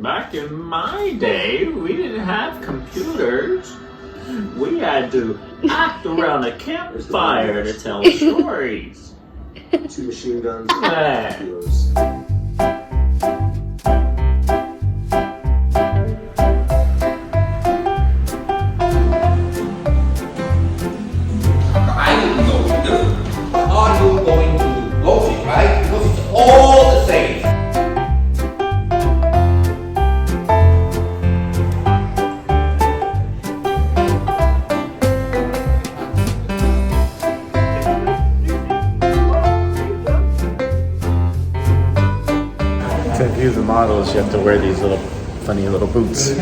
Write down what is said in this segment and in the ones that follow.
Back in my day, we didn't have computers. We had to act around a campfire to tell stories. 2 machine guns. Yeah. Kilos. I didn't know this. Are you going to go see, right? Because it's all the same. To view the models, you have to wear these little funny little boots.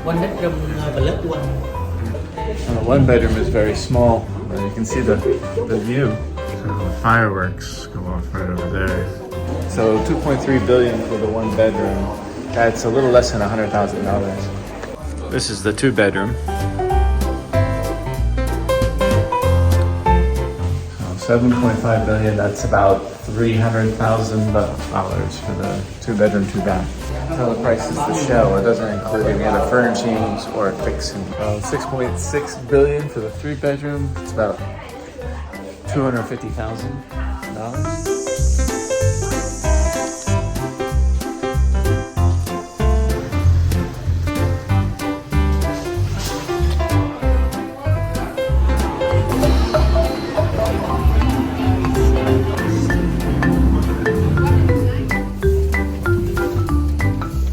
One bedroom và lớp one. One bedroom is very small, but you can see the view. So the fireworks go off right over there. So 2.3 billion for the one bedroom. That's a little less than $100,000. This is the two bedroom. So 7.5 billion. That's about $300,000 for the two bedroom, two bath. So the price is the shell. It doesn't include any other furnishings or fixing. 6.6 billion for the three bedroom. It's about $250,000.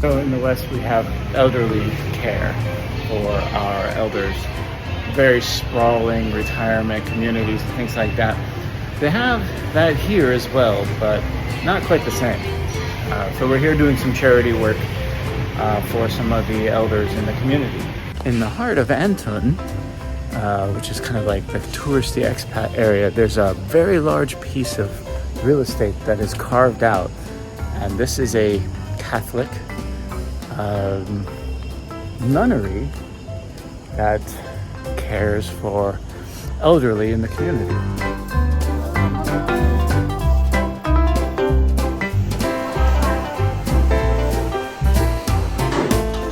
So in the West, we have elderly care for our elders. Very sprawling retirement communities, things like that. They have that here as well, but not quite the same. So we're here doing some charity work for some of the elders in the community. In the heart of Anton, which is kind of like the touristy expat area, there's a very large piece of real estate that is carved out. And this is a Catholic nunnery that cares for elderly in the community.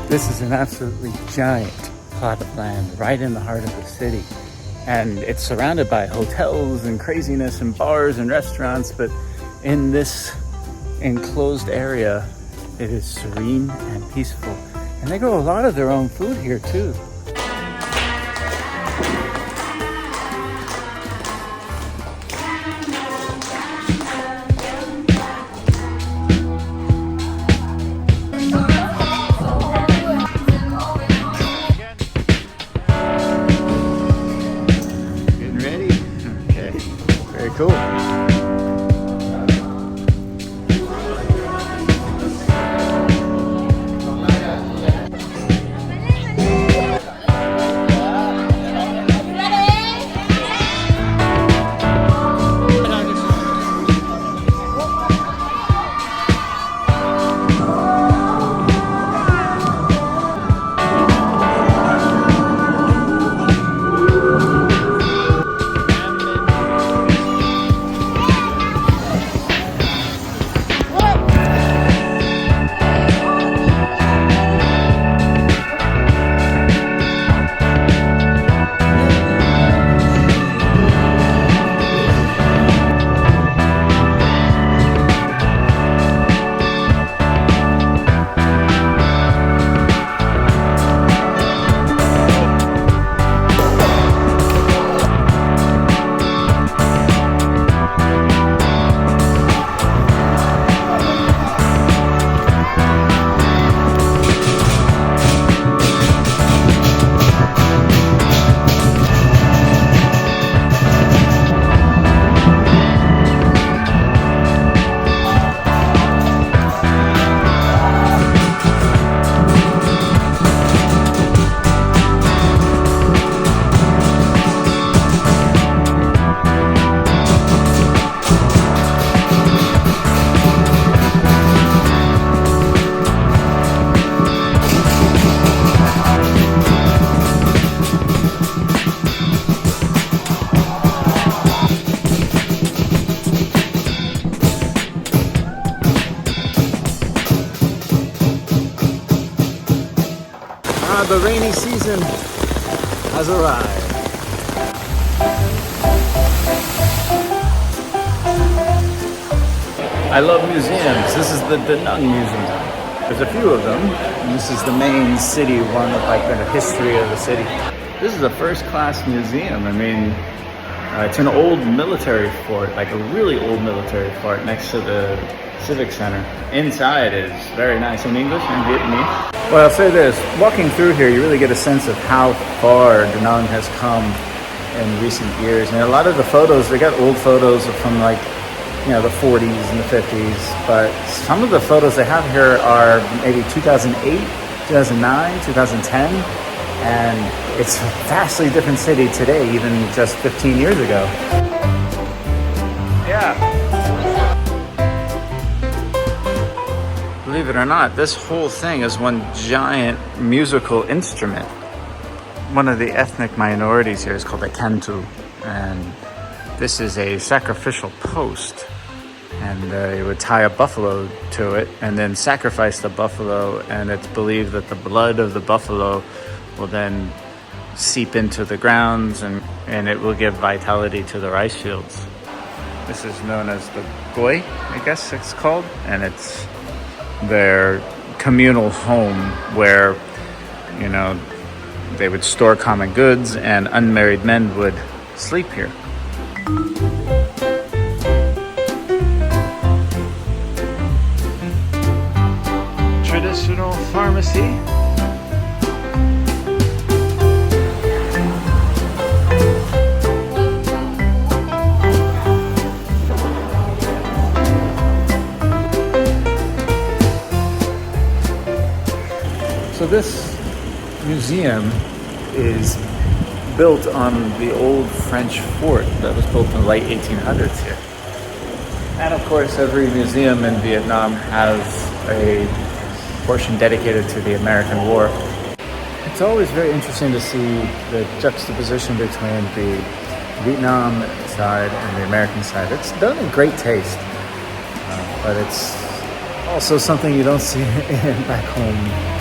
This is an absolutely giant plot of land right in the heart of the city. And it's surrounded by hotels and craziness and bars and restaurants, but in this enclosed area, it is serene and peaceful. And they grow a lot of their own food here too. Getting ready? Okay, very cool. the rainy season has arrived. I love museums. This is the Da Nang Museum. There's a few of them. And this is the main city one with like the history of the city. This is a first-class museum. I mean, it's an old military fort, like a really old military fort next to the Civic Center. Inside is very nice in English and Vietnamese. Well, I'll say this, walking through here, you really get a sense of how far Da Nang has come in recent years. And a lot of the photos, they got old photos from like, you know, the 40s and the 50s, but some of the photos they have here are maybe 2008, 2009, 2010, and it's a vastly different city today, even just 15 years ago. Yeah. Believe it or not, this whole thing is one giant musical instrument. One of the ethnic minorities here is called a Cantu, and this is a sacrificial post, and you would tie a buffalo to it and then sacrifice the buffalo, and it's believed that the blood of the buffalo will then seep into the grounds and it will give vitality to the rice fields. This is known as the Goi, I guess it's called, and it's their communal home where, you know, they would store common goods and unmarried men would sleep here. Traditional pharmacy. So this museum is built on the old French fort that was built in the late 1800s here. And of course, every museum in Vietnam has a portion dedicated to the American War. It's always very interesting to see the juxtaposition between the Vietnam side and the American side. It's done in great taste, but it's also something you don't see back home.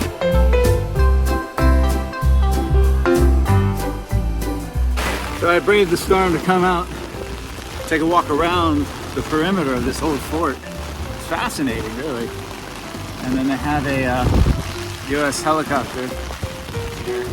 So I braved the storm to come out, take a walk around the perimeter of this old fort. It's fascinating, really. And then they have a U.S. helicopter here.